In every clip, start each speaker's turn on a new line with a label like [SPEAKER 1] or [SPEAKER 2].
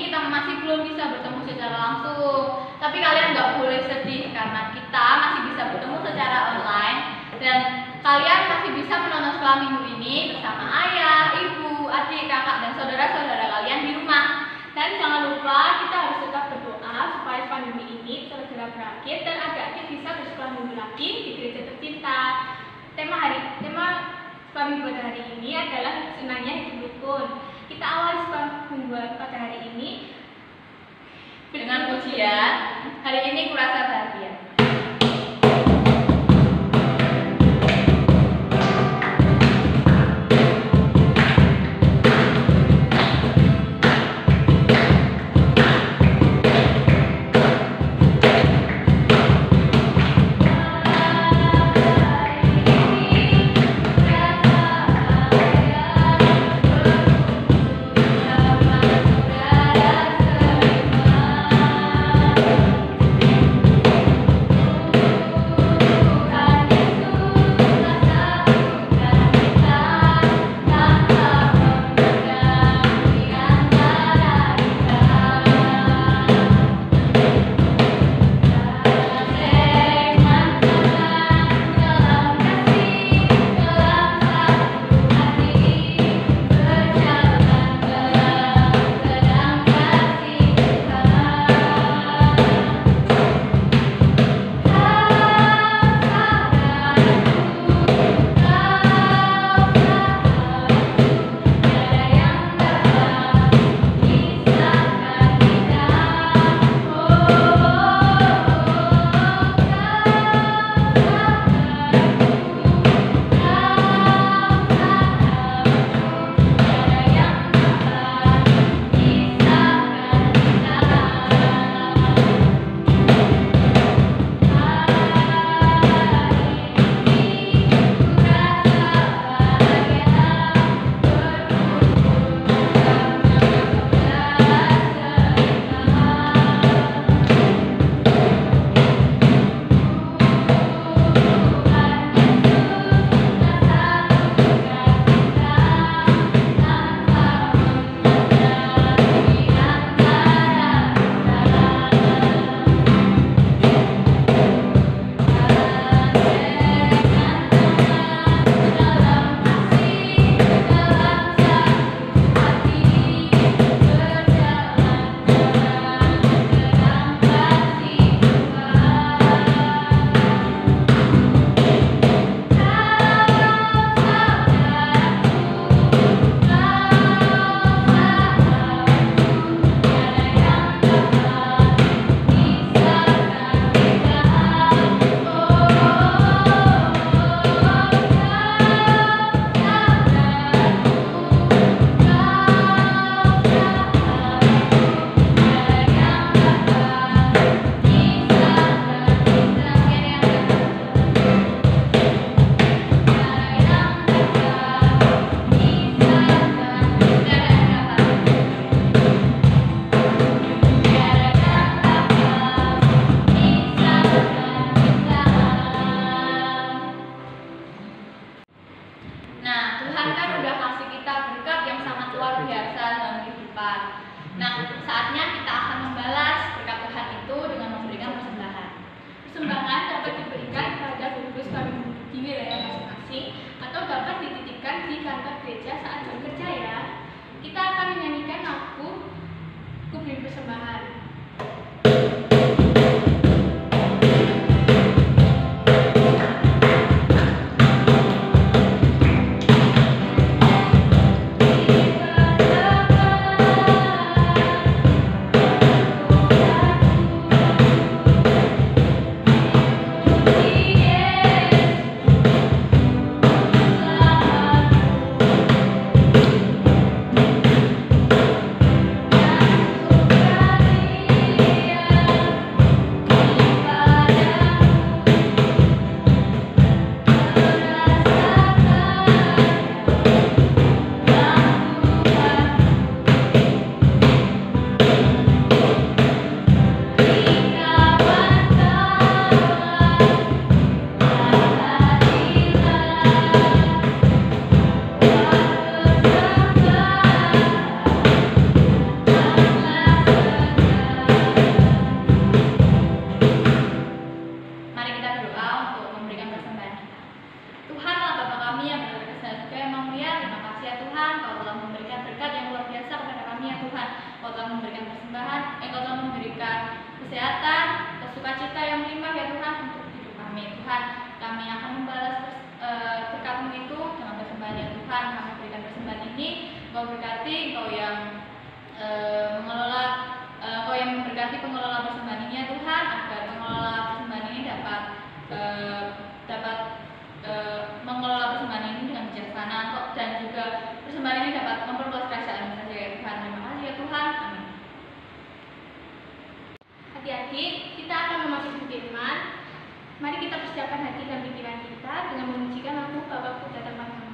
[SPEAKER 1] kita masih belum bisa bertemu secara langsung. Tapi kalian nggak boleh sedih karena kita masih bisa bertemu secara online dan kalian masih bisa menonton Sekolah Minggu ini bersama ayah, ibu, adik, kakak, dan saudara-saudara kalian di rumah. Dan jangan lupa kita harus tetap berdoa supaya pandemi ini segera berakhir dan adik-adik bisa bersekolah minggu lagi di gereja tercinta. Tema Sekolah Minggu pada hari ini adalah senangnya hidup rukun. Kita awali Sekolah Minggu pada hari ini dengan pujian. Hari ini kurasa bahagia. kita berdoa untuk memberikan persembahan kita. Tuhan Allah Bapa kami yang berada di surga yang mulia, terima kasih ya Tuhan, Kau telah memberikan berkat yang luar biasa kepada kami ya Tuhan. Kau telah memberikan persembahan, Kau telah memberikan kesehatan, sukacita yang melimpah ya Tuhan untuk hidup kami. Tuhan, kami akan membalas berkat-Mu itu dengan persembahan ya Tuhan. Kami berikan persembahan ini, Kau berkati, Kau yang mengelola, Kau yang memberkati pengelola persembahan ini ya Tuhan, agar pengelola persembahan ini dapat mengelola persembahan ini dengan bijaksana dan juga persembahan ini dapat memperluas kerajaan saja ya Tuhan. Terima kasih ya Tuhan. Amin.
[SPEAKER 2] Adik-adik, kita akan memasuki firman. Mari kita persiapkan hati dan pikiran kita dengan mengujikan lagu Bapakku Datang Padamu.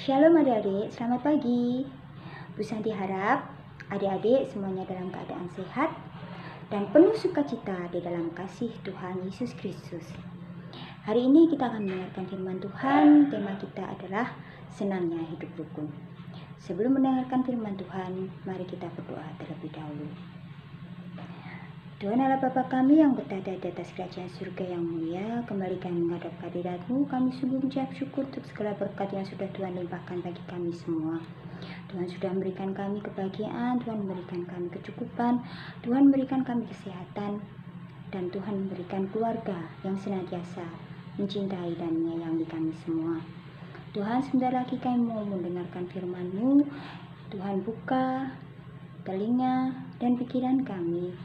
[SPEAKER 3] Shalom adik-adik, selamat pagi. Bu Santi harap adik-adik semuanya dalam keadaan sehat dan penuh sukacita di dalam kasih Tuhan Yesus Kristus. Hari ini kita akan mendengarkan firman Tuhan. Tema kita adalah senangnya hidup rukun. Sebelum mendengarkan firman Tuhan, mari kita berdoa terlebih dahulu. Tuhan Allah Bapa kami yang berada di atas kerajaan surga yang mulia, kembali kami menghadap kehadirat-Mu. Kami sungguh mengucap syukur untuk segala berkat yang sudah Tuhan limpahkan bagi kami semua. Tuhan sudah memberikan kami kebahagiaan, Tuhan memberikan kami kecukupan, Tuhan memberikan kami kesehatan, dan Tuhan memberikan keluarga yang senantiasa mencintai dan menyayangi kami semua. Tuhan, sebentar lagi kami mau mendengarkan firman-Mu. Tuhan, buka telinga dan pikiran kami,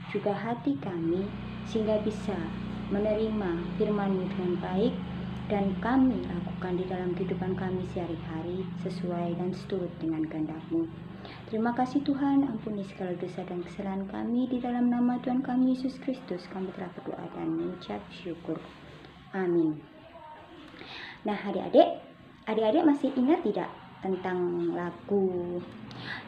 [SPEAKER 3] juga hati kami, sehingga bisa menerima firman-Mu dengan baik dan kami lakukan di dalam kehidupan kami sehari-hari sesuai dan seturut dengan kehendak-Mu. Terima kasih Tuhan, ampuni segala dosa dan kesalahan kami. Di dalam nama Tuhan kami Yesus Kristus kami telah berdoa dan mengucap syukur. Amin. Nah adik-adik masih ingat tidak tentang lagu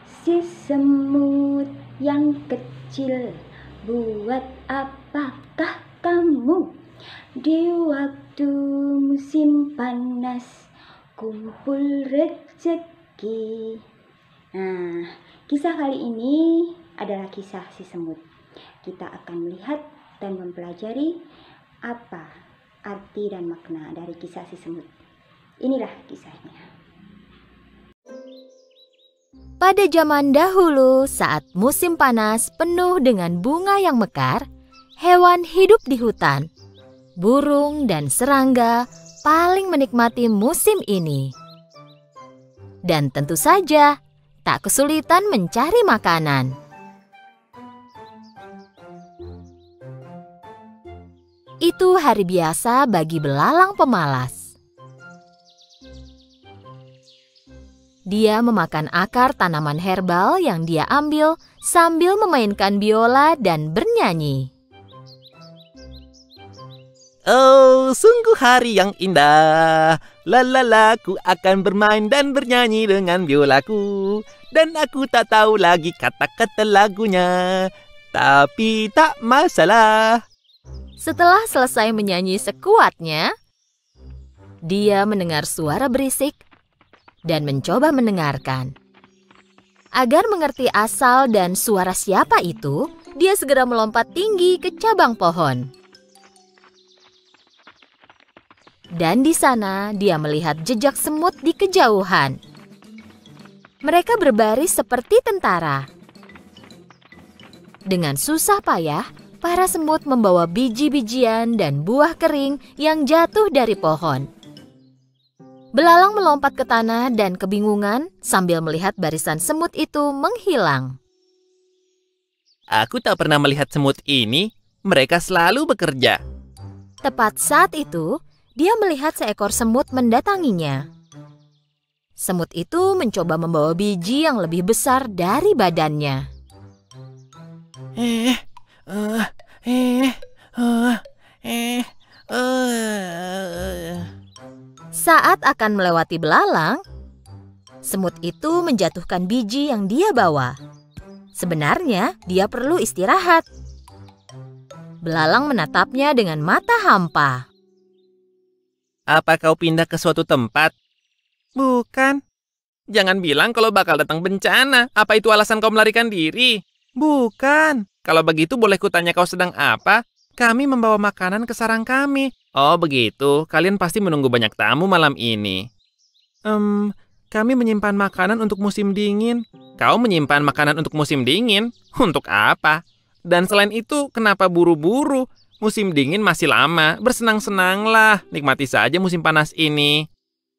[SPEAKER 3] Si Semut yang Kecil, buat apakah kamu di waktu musim panas kumpul rezeki? Nah, kisah kali ini adalah kisah si semut. Kita akan melihat dan mempelajari apa arti dan makna dari kisah si semut. Inilah kisahnya.
[SPEAKER 4] Pada zaman dahulu, saat musim panas penuh dengan bunga yang mekar, hewan hidup di hutan. Burung dan serangga paling menikmati musim ini. Dan tentu saja, tak kesulitan mencari makanan. Itu hari biasa bagi belalang pemalas. Dia memakan akar tanaman herbal yang dia ambil sambil memainkan biola dan bernyanyi.
[SPEAKER 5] Oh, sungguh hari yang indah. Lalala, ku akan bermain dan bernyanyi dengan biolaku. Dan aku tak tahu lagi kata-kata lagunya. Tapi tak masalah.
[SPEAKER 4] Setelah selesai menyanyi sekuatnya, dia mendengar suara berisik dan mencoba mendengarkan. Agar mengerti asal dan suara siapa itu, dia segera melompat tinggi ke cabang pohon. Dan di sana dia melihat jejak semut di kejauhan. Mereka berbaris seperti tentara. Dengan susah payah, para semut membawa biji-bijian dan buah kering yang jatuh dari pohon. Belalang melompat ke tanah dan kebingungan sambil melihat barisan semut itu menghilang.
[SPEAKER 5] Aku tak pernah melihat semut ini. Mereka selalu bekerja.
[SPEAKER 4] Tepat saat itu, dia melihat seekor semut mendatanginya. Semut itu mencoba membawa biji yang lebih besar dari badannya. Saat akan melewati belalang, semut itu menjatuhkan biji yang dia bawa. Sebenarnya, dia perlu istirahat. Belalang menatapnya dengan mata hampa.
[SPEAKER 5] Apa kau pindah ke suatu tempat? Bukan. Jangan bilang kalau bakal datang bencana. Apa itu alasan kau melarikan diri? Bukan. Kalau begitu boleh kutanya kau sedang apa? Kami membawa makanan ke sarang kami. Oh begitu, kalian pasti menunggu banyak tamu malam ini. Kami menyimpan makanan untuk musim dingin. Kau menyimpan makanan untuk musim dingin? Untuk apa? Dan selain itu, kenapa buru-buru? Musim dingin masih lama, bersenang-senanglah, nikmati saja musim panas ini.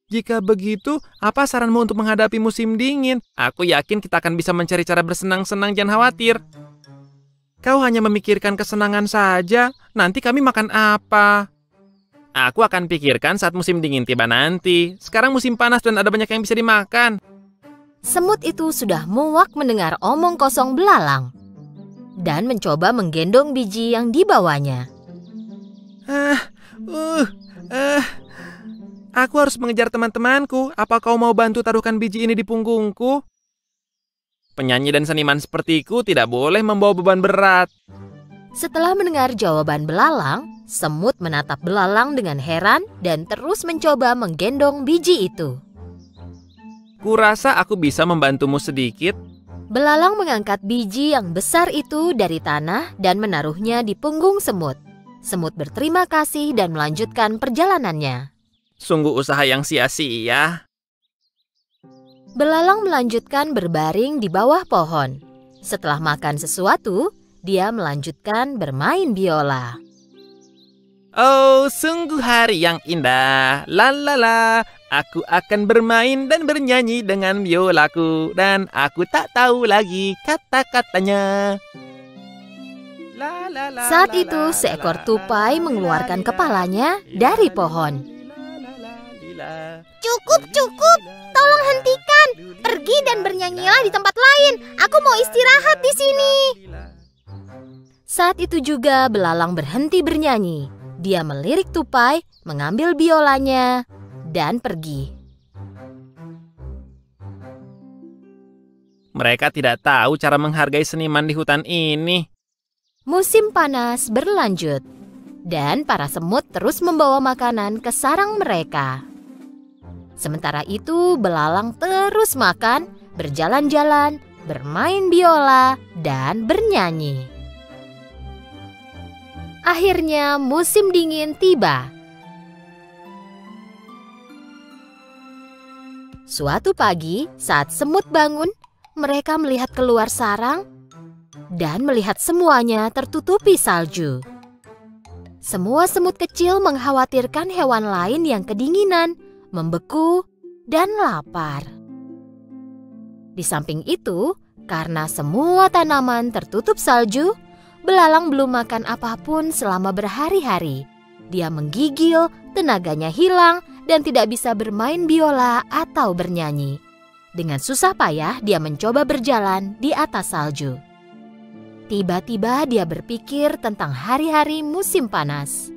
[SPEAKER 5] Jika begitu, apa saranmu untuk menghadapi musim dingin? Aku yakin kita akan bisa mencari cara bersenang-senang, jangan khawatir. Kau hanya memikirkan kesenangan saja, nanti kami makan apa? Aku akan pikirkan saat musim dingin tiba nanti. Sekarang musim panas dan ada banyak yang bisa dimakan.
[SPEAKER 4] Semut itu sudah muak mendengar omong kosong belalang dan mencoba menggendong biji yang dibawanya.
[SPEAKER 5] Aku harus mengejar teman-temanku. Apa kau mau bantu taruhkan biji ini di punggungku? Penyanyi dan seniman sepertiku tidak boleh membawa beban berat.
[SPEAKER 4] Setelah mendengar jawaban belalang, semut menatap belalang dengan heran dan terus mencoba menggendong biji itu.
[SPEAKER 5] Kurasa aku bisa membantumu sedikit.
[SPEAKER 4] Belalang mengangkat biji yang besar itu dari tanah dan menaruhnya di punggung semut. Semut berterima kasih dan melanjutkan perjalanannya.
[SPEAKER 5] Sungguh usaha yang sia-sia.
[SPEAKER 4] Belalang melanjutkan berbaring di bawah pohon. Setelah makan sesuatu, dia melanjutkan bermain biola.
[SPEAKER 5] Oh, sungguh hari yang indah. Lalala, aku akan bermain dan bernyanyi dengan biolaku. Dan aku tak tahu lagi kata-katanya.
[SPEAKER 4] Saat itu, seekor tupai mengeluarkan kepalanya dari pohon.
[SPEAKER 2] Cukup. Tolong hentikan. Pergi dan bernyanyilah di tempat lain. Aku mau istirahat di sini.
[SPEAKER 4] Saat itu juga belalang berhenti bernyanyi. Dia melirik tupai, mengambil biolanya, dan pergi.
[SPEAKER 5] Mereka tidak tahu cara menghargai seniman di hutan ini.
[SPEAKER 4] Musim panas berlanjut, dan para semut terus membawa makanan ke sarang mereka. Sementara itu, belalang terus makan berjalan-jalan, bermain biola, dan bernyanyi. Akhirnya musim dingin tiba. Suatu pagi, saat semut bangun, mereka melihat keluar sarang dan melihat semuanya tertutupi salju. Semua semut kecil mengkhawatirkan hewan lain yang kedinginan, membeku, dan lapar. Di samping itu, karena semua tanaman tertutup salju, belalang belum makan apapun selama berhari-hari. Dia menggigil, tenaganya hilang, dan tidak bisa bermain biola atau bernyanyi. Dengan susah payah dia mencoba berjalan di atas salju. Tiba-tiba dia berpikir tentang hari-hari musim panas.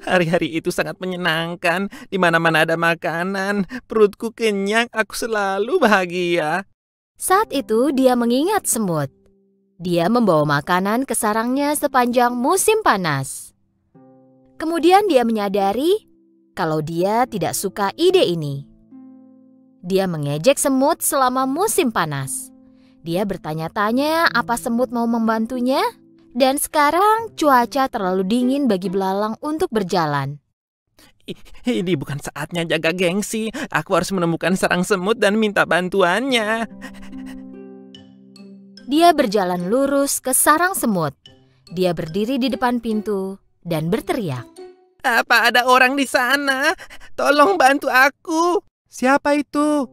[SPEAKER 5] Hari-hari itu sangat menyenangkan. Di mana-mana ada makanan, perutku kenyang, aku selalu bahagia.
[SPEAKER 4] Saat itu dia mengingat semut. Dia membawa makanan ke sarangnya sepanjang musim panas. Kemudian dia menyadari kalau dia tidak suka ide ini. Dia mengejek semut selama musim panas. Dia bertanya-tanya apa semut mau membantunya, dan sekarang cuaca terlalu dingin bagi belalang untuk berjalan.
[SPEAKER 5] Ini bukan saatnya jaga gengsi. Aku harus menemukan sarang semut dan minta bantuannya.
[SPEAKER 4] Dia berjalan lurus ke sarang semut. Dia berdiri di depan pintu dan berteriak.
[SPEAKER 5] Apa ada orang di sana? Tolong bantu aku. Siapa itu?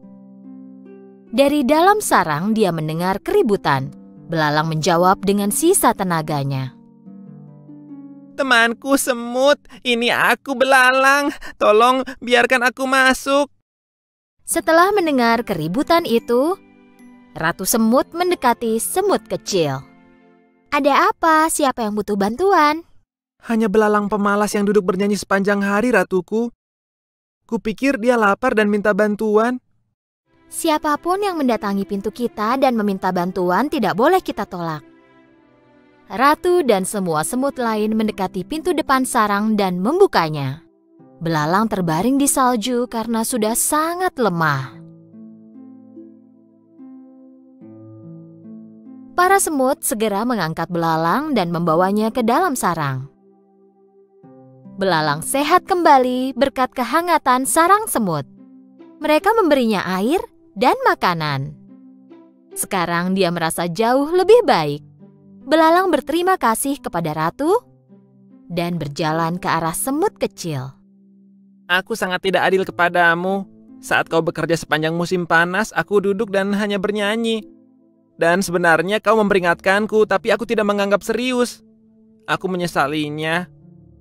[SPEAKER 4] Dari dalam sarang dia mendengar keributan. Belalang menjawab dengan sisa tenaganya.
[SPEAKER 5] Temanku semut, ini aku belalang. Tolong biarkan aku masuk.
[SPEAKER 4] Setelah mendengar keributan itu, Ratu Semut mendekati semut kecil. Ada apa? Siapa yang butuh bantuan?
[SPEAKER 5] Hanya belalang pemalas yang duduk bernyanyi sepanjang hari, ratuku. Kupikir dia lapar dan minta bantuan.
[SPEAKER 4] Siapapun yang mendatangi pintu kita dan meminta bantuan tidak boleh kita tolak. Ratu dan semua semut lain mendekati pintu depan sarang dan membukanya. Belalang terbaring di salju karena sudah sangat lemah. Para semut segera mengangkat belalang dan membawanya ke dalam sarang. Belalang sehat kembali berkat kehangatan sarang semut. Mereka memberinya air dan makanan. Sekarang dia merasa jauh lebih baik. Belalang berterima kasih kepada ratu dan berjalan ke arah semut kecil.
[SPEAKER 5] Aku sangat tidak adil kepadamu. Saat kau bekerja sepanjang musim panas, aku duduk dan hanya bernyanyi. Dan sebenarnya kau memperingatkanku, tapi aku tidak menganggap serius. Aku menyesalinya.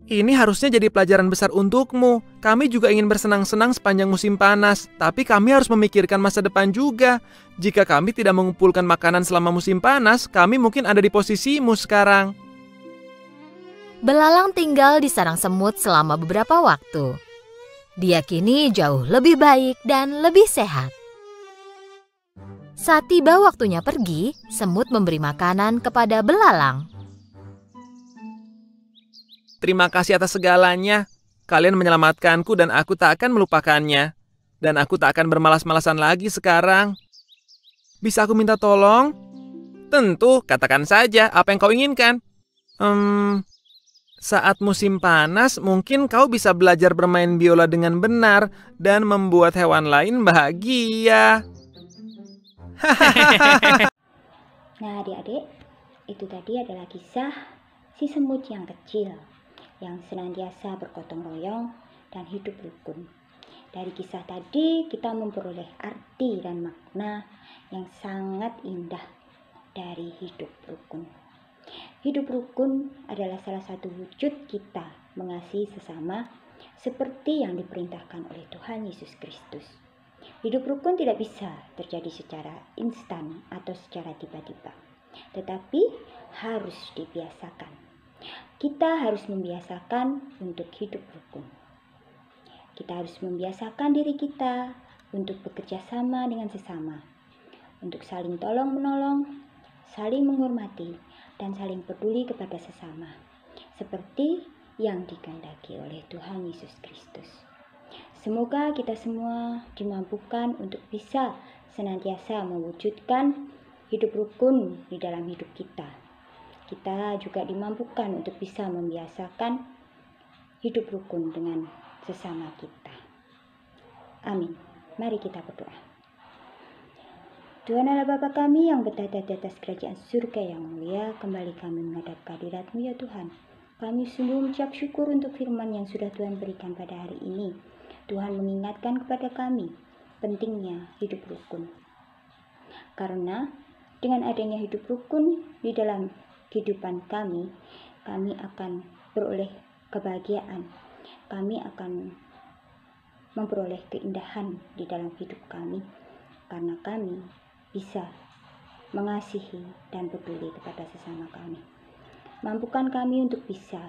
[SPEAKER 5] Ini harusnya jadi pelajaran besar untukmu. Kami juga ingin bersenang-senang sepanjang musim panas, tapi kami harus memikirkan masa depan juga. Jika kami tidak mengumpulkan makanan selama musim panas, kami mungkin ada di posisimu sekarang.
[SPEAKER 4] Belalang tinggal di sarang semut selama beberapa waktu. Dia kini jauh lebih baik dan lebih sehat. Saat tiba waktunya pergi, semut memberi makanan kepada belalang.
[SPEAKER 5] Terima kasih atas segalanya. Kalian menyelamatkanku dan aku tak akan melupakannya. Dan aku tak akan bermalas-malasan lagi sekarang. Bisa aku minta tolong? Tentu, katakan saja apa yang kau inginkan. Saat musim panas, mungkin kau bisa belajar bermain biola dengan benar dan membuat hewan lain bahagia.
[SPEAKER 3] Nah adik-adik, itu tadi adalah kisah si semut yang kecil yang senantiasa bergotong royong dan hidup rukun. Dari kisah tadi kita memperoleh arti dan makna yang sangat indah dari hidup rukun. Hidup rukun adalah salah satu wujud kita mengasihi sesama seperti yang diperintahkan oleh Tuhan Yesus Kristus. Hidup rukun tidak bisa terjadi secara instan atau secara tiba-tiba, tetapi harus dibiasakan. Kita harus membiasakan untuk hidup rukun. Kita harus membiasakan diri kita untuk bekerja sama dengan sesama, untuk saling tolong-menolong, saling menghormati, dan saling peduli kepada sesama, seperti yang dikehendaki oleh Tuhan Yesus Kristus. Semoga kita semua dimampukan untuk bisa senantiasa mewujudkan hidup rukun di dalam hidup kita. Kita juga dimampukan untuk bisa membiasakan hidup rukun dengan sesama kita. Amin. Mari kita berdoa. Tuhan Allah Bapa kami yang bertata di atas kerajaan surga yang mulia, kembali kami menghadap kehadirat-Mu ya Tuhan. Kami sungguh mengucap syukur untuk firman yang sudah Tuhan berikan pada hari ini. Tuhan mengingatkan kepada kami pentingnya hidup rukun. Karena dengan adanya hidup rukun di dalam kehidupan kami akan beroleh kebahagiaan. Kami akan memperoleh keindahan di dalam hidup kami karena kami bisa mengasihi dan peduli kepada sesama kami. Mampukan kami untuk bisa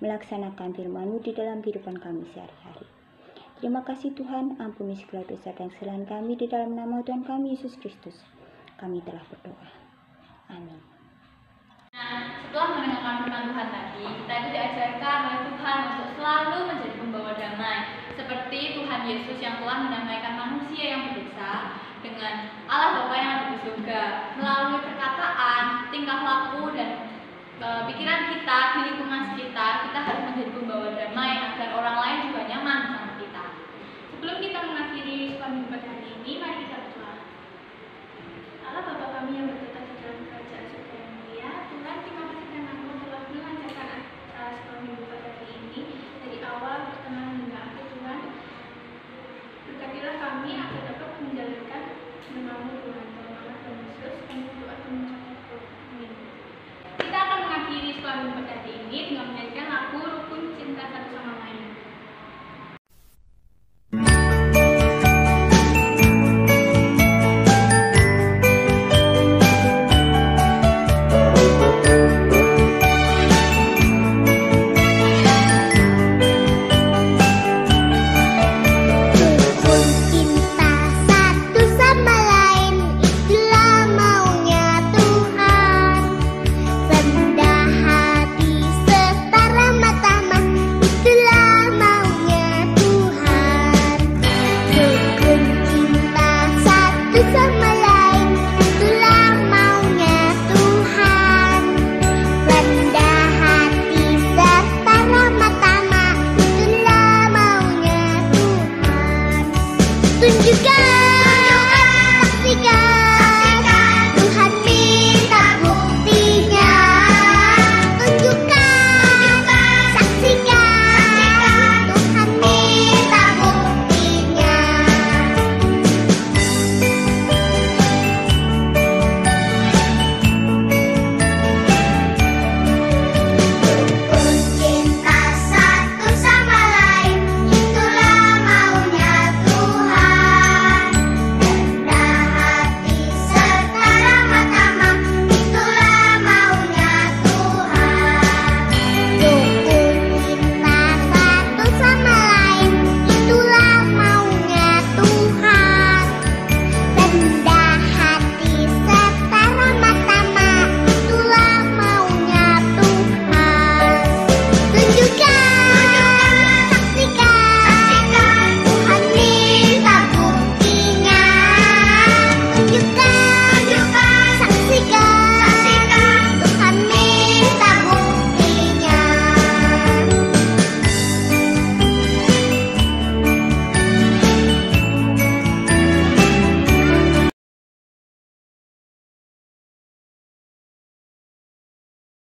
[SPEAKER 3] melaksanakan firman-Mu di dalam kehidupan kami sehari-hari. Terima kasih Tuhan, ampuni segala dosa dan kesalahan kami di dalam nama Tuhan kami Yesus Kristus. Kami telah berdoa. Amin.
[SPEAKER 1] Nah, setelah mendengarkan firman Tuhan tadi, kita itu diajarkan oleh Tuhan untuk selalu menjadi pembawa damai, seperti Tuhan Yesus yang telah mendamaikan manusia yang berdosa dengan Allah Bapa yang ada di surga melalui perkataan, tingkah laku dan pikiran kita di lingkungan sekitar. Kita harus menjadi pembawa damai agar orang lain juga nyaman bersama kita.
[SPEAKER 2] Sebelum kita mengakhiri suami pada hari ini, mari kita berdoa. Allah Bapa